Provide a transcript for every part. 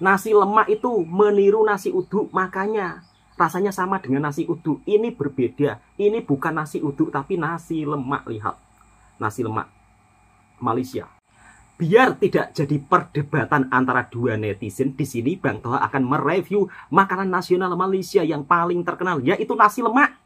Nasi lemak itu meniru nasi uduk, makanya rasanya sama dengan nasi uduk. Ini berbeda. Ini bukan nasi uduk tapi nasi lemak. Lihat, nasi lemak Malaysia. Biar tidak jadi perdebatan antara dua netizen, di sini Bang Toha akan mereview makanan nasional Malaysia yang paling terkenal, yaitu nasi lemak.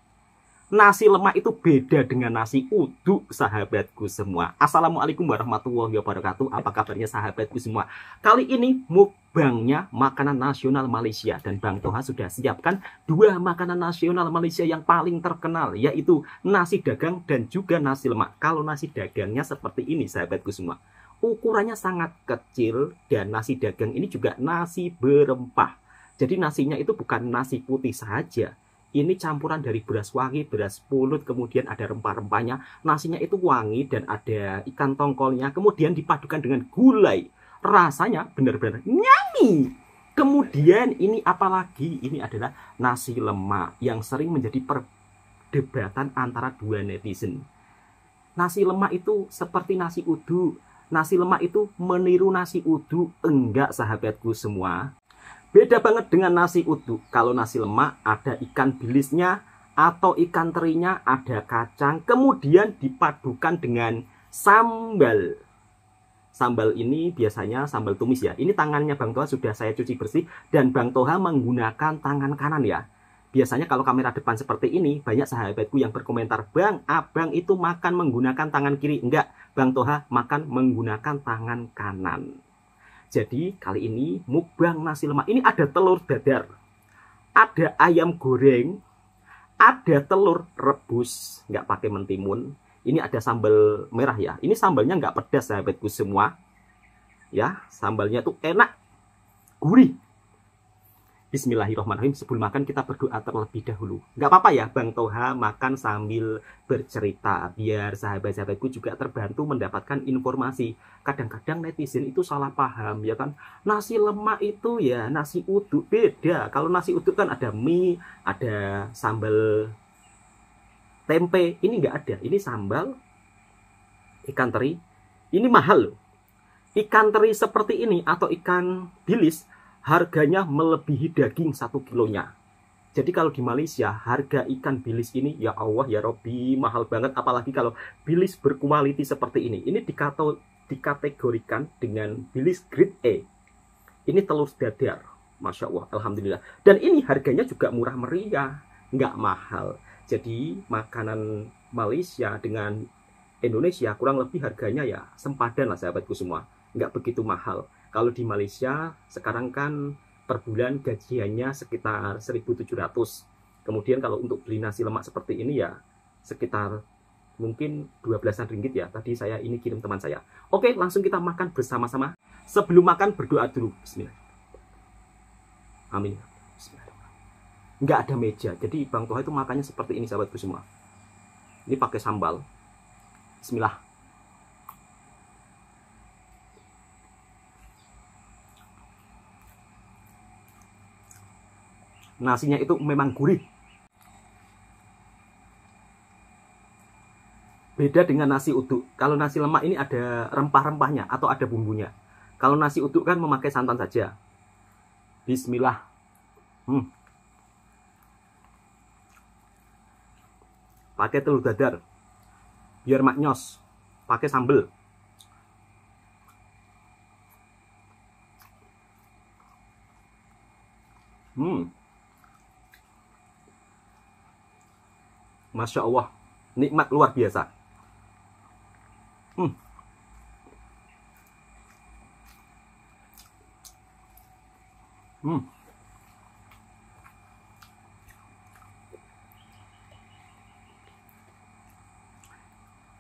Nasi lemak itu beda dengan nasi uduk, sahabatku semua. Assalamualaikum warahmatullahi wabarakatuh. Apa kabarnya sahabatku semua? Kali ini mukbangnya makanan nasional Malaysia, dan Bang Toha sudah siapkan dua makanan nasional Malaysia yang paling terkenal, yaitu nasi dagang dan juga nasi lemak. Kalau nasi dagangnya seperti ini, sahabatku semua, ukurannya sangat kecil, dan nasi dagang ini juga nasi berempah. Jadi nasinya itu bukan nasi putih saja. Ini campuran dari beras wangi, beras pulut, kemudian ada rempah-rempahnya. Nasinya itu wangi dan ada ikan tongkolnya. Kemudian dipadukan dengan gulai. Rasanya benar-benar nyami. Kemudian ini apalagi? Ini adalah nasi lemak yang sering menjadi perdebatan antara dua netizen. Nasi lemak itu seperti nasi uduk. Nasi lemak itu meniru nasi uduk. Enggak, sahabatku semua. Beda banget dengan nasi uduk. Kalau nasi lemak ada ikan bilisnya atau ikan terinya, ada kacang, kemudian dipadukan dengan sambal. Sambal ini biasanya sambal tumis ya. Ini tangannya Bang Toha sudah saya cuci bersih, dan Bang Toha menggunakan tangan kanan ya. Biasanya kalau kamera depan seperti ini, banyak sahabatku yang berkomentar, "Bang, abang itu makan menggunakan tangan kiri." Enggak, Bang Toha makan menggunakan tangan kanan. Jadi kali ini mukbang nasi lemak. Ini ada telur dadar, ada ayam goreng, ada telur rebus, nggak pakai mentimun. Ini ada sambal merah ya. Ini sambalnya nggak pedas, sahabatku semua. Ya, sambalnya tuh enak, gurih. Bismillahirrahmanirrahim. Sebelum makan kita berdoa terlebih dahulu. Nggak apa-apa ya Bang Toha makan sambil bercerita, biar sahabat-sahabatku juga terbantu mendapatkan informasi. Kadang-kadang netizen itu salah paham ya kan. Nasi lemak itu ya nasi uduk, beda. Kalau nasi uduk kan ada mie, ada sambal tempe. Ini nggak ada. Ini sambal ikan teri. Ini mahal loh. Ikan teri seperti ini atau ikan bilis harganya melebihi daging 1 kilonya. Jadi kalau di Malaysia harga ikan bilis ini, ya Allah ya Robbi, mahal banget. Apalagi kalau bilis berkualiti seperti ini. Ini dikategorikan dengan bilis grade A. Ini telur dadar, Masya Allah, Alhamdulillah. Dan ini harganya juga murah meriah, nggak mahal. Jadi makanan Malaysia dengan Indonesia kurang lebih harganya ya sempadan lah, sahabatku semua. Nggak begitu mahal. Kalau di Malaysia sekarang kan per bulan gajiannya sekitar 1.700. Kemudian kalau untuk beli nasi lemak seperti ini ya sekitar mungkin 12-an ringgit ya. Tadi saya ini kirim teman saya. Oke, langsung kita makan bersama-sama. Sebelum makan berdoa dulu. Bismillah. Amin. Bismillah. Nggak ada meja. Jadi Bang Toha itu makannya seperti ini, sahabatku semua. Ini pakai sambal. Bismillah. Nasinya itu memang gurih. Beda dengan nasi uduk. Kalau nasi lemak ini ada rempah-rempahnya atau ada bumbunya. Kalau nasi uduk kan memakai santan saja. Bismillah. Pakai telur dadar. Biar maknyos. Pakai sambal. Masya Allah, nikmat luar biasa.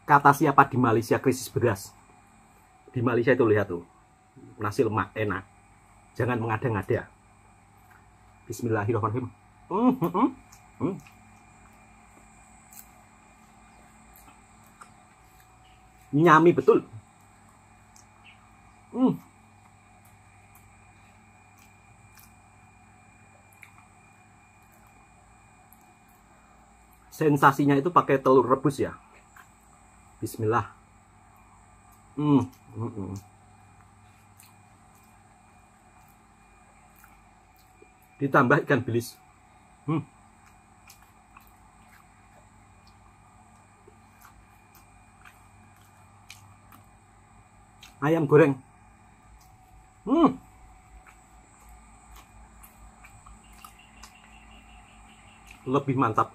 Kata siapa di Malaysia krisis beras? Di Malaysia itu lihat tuh, nasi lemak enak. Jangan mengada-ngada. Bismillahirrahmanirrahim. Nyami betul. Sensasinya itu pakai telur rebus ya. Bismillah. ditambah ikan bilis. Ayam goreng. Lebih mantap.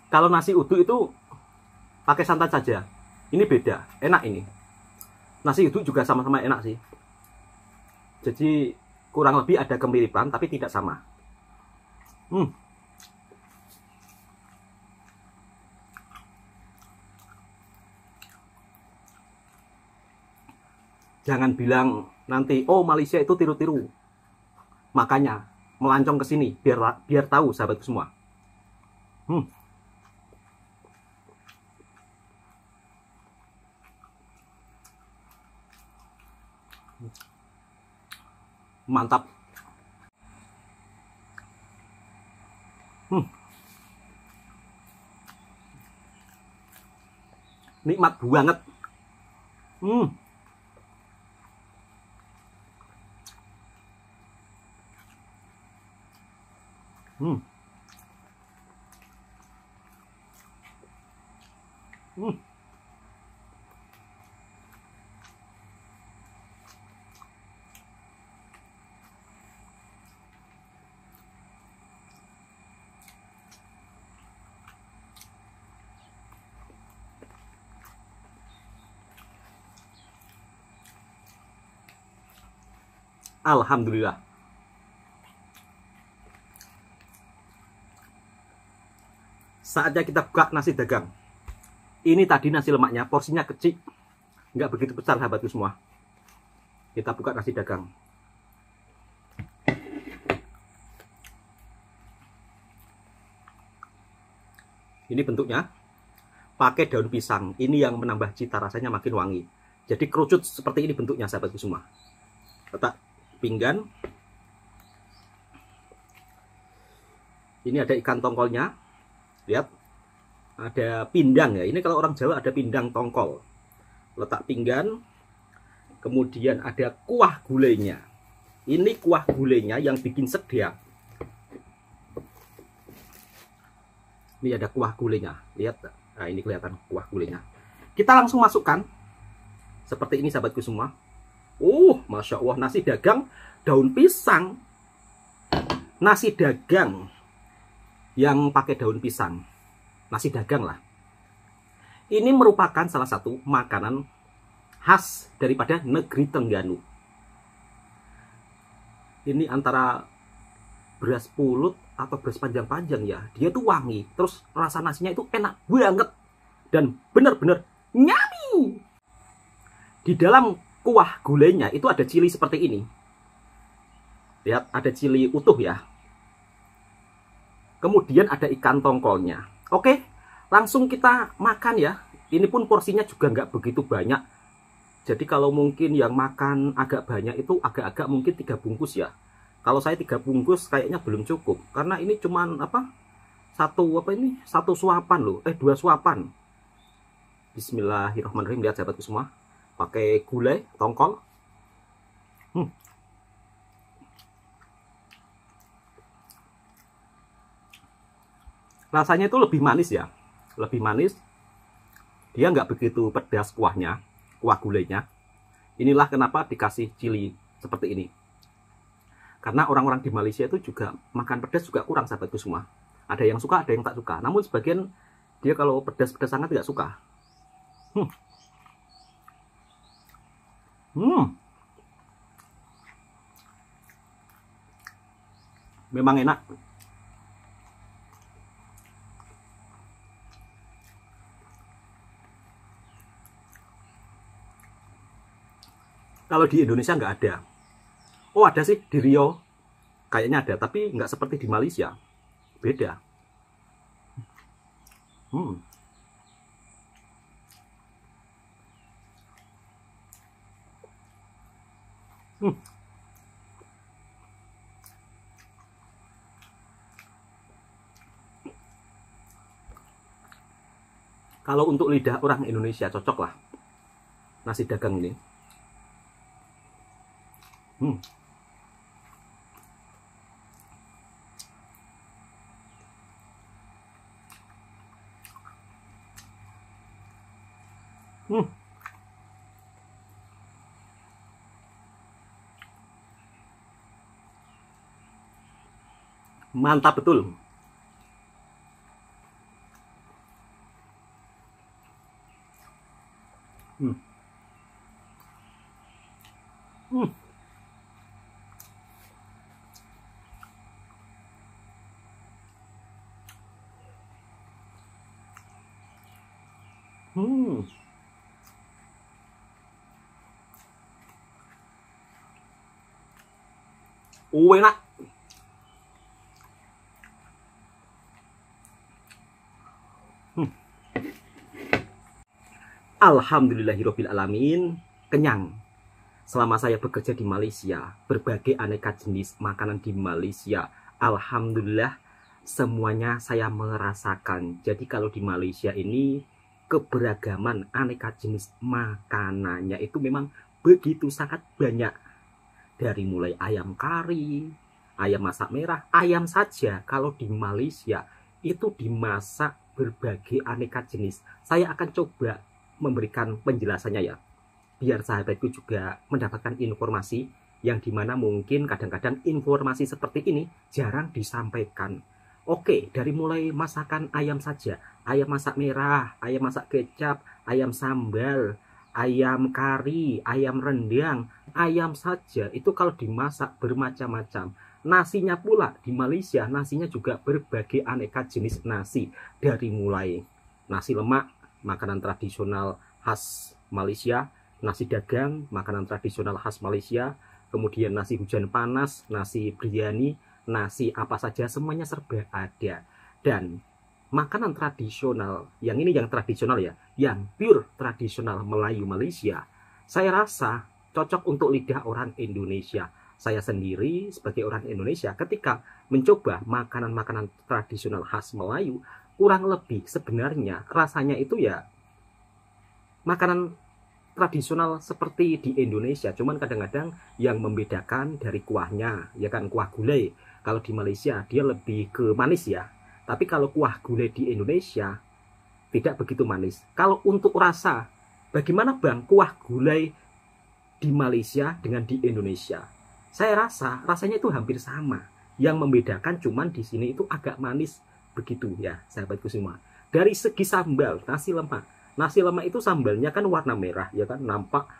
Kalau nasi uduk itu pakai santan saja. Ini beda, enak ini. Nasi uduk juga sama-sama enak sih. Jadi kurang lebih ada kemiripan tapi tidak sama. Jangan bilang nanti, oh Malaysia itu tiru-tiru. Makanya melancong ke sini biar tahu sahabatku semua. Mantap. Nikmat banget. Alhamdulillah. Saatnya kita buka nasi dagang. Ini tadi nasi lemaknya, porsinya kecil, nggak begitu besar sahabatku semua. Kita buka nasi dagang. Ini bentuknya pakai daun pisang. Ini yang menambah cita rasanya makin wangi. Jadi kerucut seperti ini bentuknya sahabatku semua. Letak pinggan. Ini ada ikan tongkolnya. Lihat, ada pindang ya. Ini kalau orang Jawa ada pindang tongkol. Letak pinggan. Kemudian ada kuah gulainya. Ini kuah gulainya yang bikin sedap. Ini ada kuah gulainya. Lihat, nah ini kelihatan kuah gulainya. Kita langsung masukkan. Seperti ini sahabatku semua. Masya Allah, nasi dagang daun pisang. Nasi dagang yang pakai daun pisang. Nasi dagang lah. Ini merupakan salah satu makanan khas daripada negeri Terengganu. Ini antara beras pulut atau beras panjang-panjang ya. Dia tuh wangi. Terus rasa nasinya itu enak banget. Dan benar-benar nyami. Di dalam kuah gulainya itu ada cili seperti ini. Lihat, ada cili utuh ya. Kemudian ada ikan tongkolnya. Oke, langsung kita makan ya. Ini pun porsinya juga nggak begitu banyak. Jadi kalau mungkin yang makan agak banyak itu agak-agak mungkin 3 bungkus ya. Kalau saya 3 bungkus kayaknya belum cukup. Karena ini cuman satu suapan loh. 2 suapan. Bismillahirrahmanirrahim. Lihat sahabatku semua. Pakai gulai tongkol. Rasanya itu lebih manis ya. Lebih manis. Dia nggak begitu pedas kuahnya. Kuah gulainya. Inilah kenapa dikasih cili seperti ini. Karena orang-orang di Malaysia itu juga makan pedas juga kurang sahabatku semua. Ada yang suka, ada yang tak suka. Namun sebagian dia kalau pedas-pedas sangat tidak suka. Memang enak. Kalau di Indonesia nggak ada. Oh ada sih di Rio. Kayaknya ada, tapi nggak seperti di Malaysia. Beda. Kalau untuk lidah orang Indonesia cocok lah nasi dagang ini. Hmm. Hmm. Mantap betul. Hmm. Hmm. Hmm. Enak. Hmm. Alhamdulillahirabbil alamin, kenyang. Selama saya bekerja di Malaysia, berbagai aneka jenis makanan di Malaysia, alhamdulillah semuanya saya merasakan. Jadi kalau di Malaysia ini keberagaman aneka jenis makanannya itu memang begitu sangat banyak. Dari mulai ayam kari, ayam masak merah, ayam saja kalau di Malaysia itu dimasak berbagai aneka jenis. Saya akan coba memberikan penjelasannya ya, biar sahabatku juga mendapatkan informasi yang dimana mungkin kadang-kadang informasi seperti ini jarang disampaikan. Oke, dari mulai masakan ayam saja, ayam masak merah, ayam masak kecap, ayam sambal, ayam kari, ayam rendang, ayam saja itu kalau dimasak bermacam-macam. Nasinya pula di Malaysia, nasinya juga berbagai aneka jenis nasi. Dari mulai nasi lemak, makanan tradisional khas Malaysia, nasi dagang, makanan tradisional khas Malaysia, kemudian nasi hujan panas, nasi biryani, nasi apa saja, semuanya serba ada. Dan makanan tradisional, yang ini yang tradisional ya, yang pure tradisional Melayu Malaysia, saya rasa cocok untuk lidah orang Indonesia. Saya sendiri sebagai orang Indonesia ketika mencoba makanan-makanan tradisional khas Melayu, kurang lebih sebenarnya rasanya itu ya makanan tradisional seperti di Indonesia, cuman kadang-kadang yang membedakan dari kuahnya, ya kan, kuah gulai. Kalau di Malaysia dia lebih ke manis ya, tapi kalau kuah gulai di Indonesia tidak begitu manis. Kalau untuk rasa, bagaimana bang kuah gulai di Malaysia dengan di Indonesia? Saya rasa rasanya itu hampir sama. Yang membedakan cuman di sini itu agak manis begitu ya, sahabatku semua. Dari segi sambal, nasi lemak. Nasi lemak itu sambalnya kan warna merah, ya kan, nampak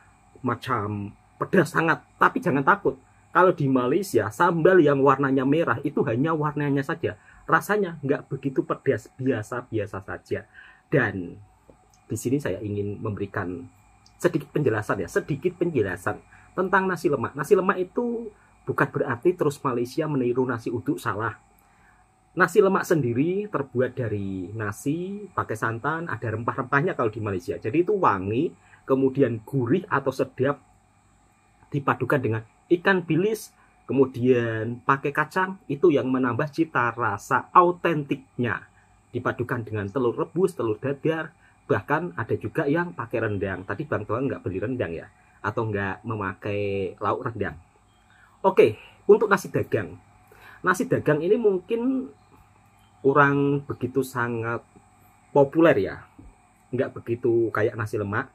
macam pedas sangat. Tapi jangan takut, kalau di Malaysia sambal yang warnanya merah itu hanya warnanya saja, rasanya nggak begitu pedas, biasa-biasa saja. Dan di sini saya ingin memberikan sedikit penjelasan ya, sedikit penjelasan tentang nasi lemak. Nasi lemak itu bukan berarti terus Malaysia meniru nasi uduk, salah. Nasi lemak sendiri terbuat dari nasi, pakai santan, ada rempah-rempahnya kalau di Malaysia. Jadi itu wangi, kemudian gurih atau sedap, dipadukan dengan ikan bilis, kemudian pakai kacang, itu yang menambah cita rasa autentiknya. Dipadukan dengan telur rebus, telur dadar, bahkan ada juga yang pakai rendang. Tadi Bang Toan nggak beli rendang ya, atau nggak memakai lauk rendang. Oke, untuk nasi dagang. Nasi dagang ini mungkin kurang begitu sangat populer ya, nggak begitu kayak nasi lemak.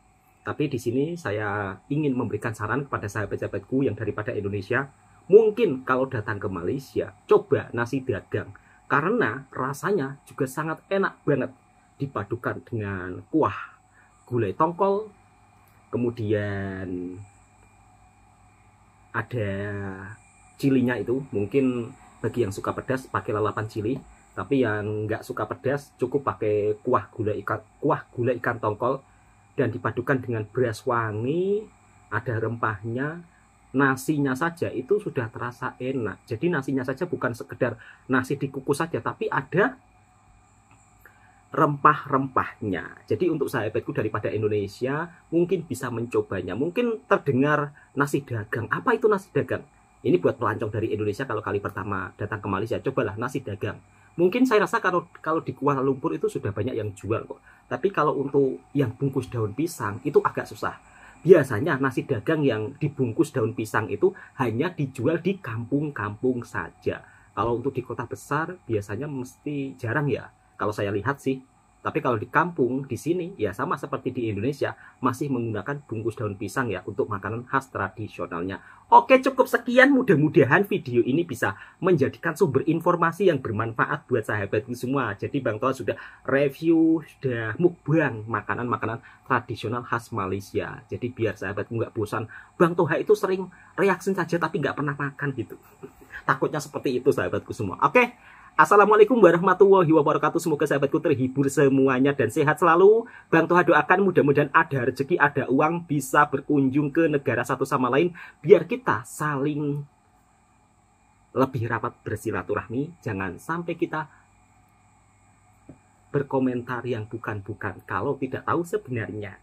Tapi di sini saya ingin memberikan saran kepada sahabat-sahabatku yang daripada Indonesia, mungkin kalau datang ke Malaysia, coba nasi dagang, karena rasanya juga sangat enak banget, dipadukan dengan kuah gulai tongkol, kemudian ada cilinya itu, mungkin bagi yang suka pedas pakai lalapan cili, tapi yang nggak suka pedas cukup pakai kuah gulai ikan tongkol, dan dipadukan dengan beras wangi, ada rempahnya. Nasinya saja itu sudah terasa enak. Jadi nasinya saja bukan sekedar nasi dikukus saja, tapi ada rempah-rempahnya. Jadi untuk sahabatku daripada Indonesia mungkin bisa mencobanya. Mungkin terdengar nasi dagang. Apa itu nasi dagang? Ini buat pelancong dari Indonesia, kalau kali pertama datang ke Malaysia, cobalah nasi dagang. Mungkin saya rasa kalau di Kuala Lumpur itu sudah banyak yang jual kok. Tapi kalau untuk yang bungkus daun pisang itu agak susah. Biasanya nasi dagang yang dibungkus daun pisang itu hanya dijual di kampung-kampung saja. Kalau untuk di kota besar biasanya mesti jarang ya. Kalau saya lihat sih. Tapi kalau di kampung, di sini, ya sama seperti di Indonesia, masih menggunakan bungkus daun pisang ya untuk makanan khas tradisionalnya. Oke, cukup sekian. Mudah-mudahan video ini bisa menjadikan sumber informasi yang bermanfaat buat sahabatku semua. Jadi Bang Toha sudah review, sudah mukbang makanan-makanan tradisional khas Malaysia. Jadi biar sahabatku nggak bosan. Bang Toha itu sering reaksi saja tapi nggak pernah makan gitu. Takutnya seperti itu sahabatku semua. Oke. Assalamualaikum warahmatullahi wabarakatuh. Semoga sahabatku terhibur semuanya dan sehat selalu. Bang Toha doakan mudah-mudahan ada rezeki, ada uang, bisa berkunjung ke negara satu sama lain. Biar kita saling lebih rapat bersilaturahmi. Jangan sampai kita berkomentar yang bukan-bukan kalau tidak tahu sebenarnya.